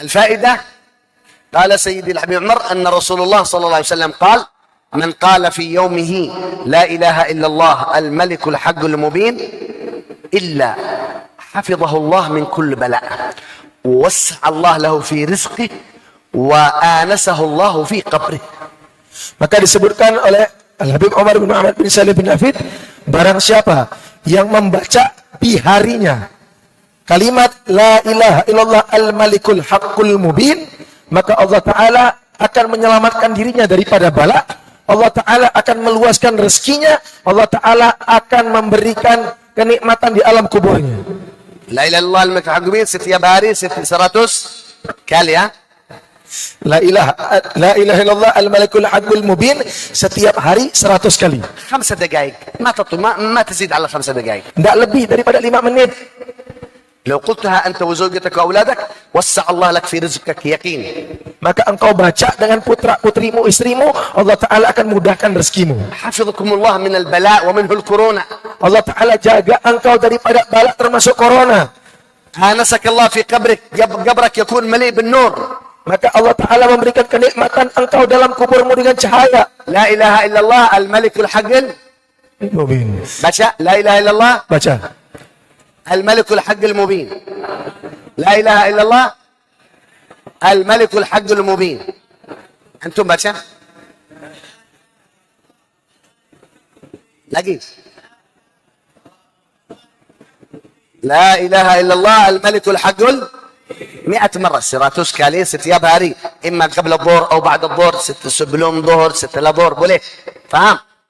الفائدة قال سيدي الحبيب عمر أن رسول الله صلى الله عليه وسلم قال من قال في يومه لا إله إلا الله الملك الحق المبين إلا حفظه الله من كل بلاء ووسع الله له في رزقه وآنسه الله في قبره. Maka disebutkan oleh Al-Habib Umar bin Muhammad bin Salim bin Hafid, barang siapa yang membaca di harinya kalimat la ilaha illallah al-malikul haqqul mubin, maka Allah Ta'ala akan menyelamatkan dirinya daripada bala, Allah Ta'ala akan meluaskan rezekinya, Allah Ta'ala akan memberikan kenikmatan di alam kuburnya. La ilaha illallah al-malikul haqqul mubin setiap hari 100 kali ya. La ilaha illallah al-malikul haqqul mubin setiap hari 100 kali. 5 دقائق ما تزيد على 5 دقائق. Tidak lebih daripada 5 menit. لو قلتها أنت وزوجتك وأولادك وسع الله لك في رزقك يقين. Maka engkau baca dengan putra-putrimu, istrimu, Allah Ta'ala akan mudahkan rezekimu. حفظكم الله من البلاء ومنه الكورونا. Allah Ta'ala jaga engkau daripada bala termasuk corona. آنسك الله في قبرك يكون مليء بالنور. Maka Allah Ta'ala memberikan kenikmatan engkau dalam kuburmu dengan cahaya. لا إله إلا الله الملك الحق Mubin. baca لا إله إلا الله Baca. الملك الحق المبين. لا إله إلا الله الملك الحق المبين. أنتم baca lagi. لا إله إلا الله الملك الحق 100 مرة 100 kali setiap hari, إما قبل الظهر أو بعد الظهر، 6 sebelum ظهر 6 ظهر boleh. Faham?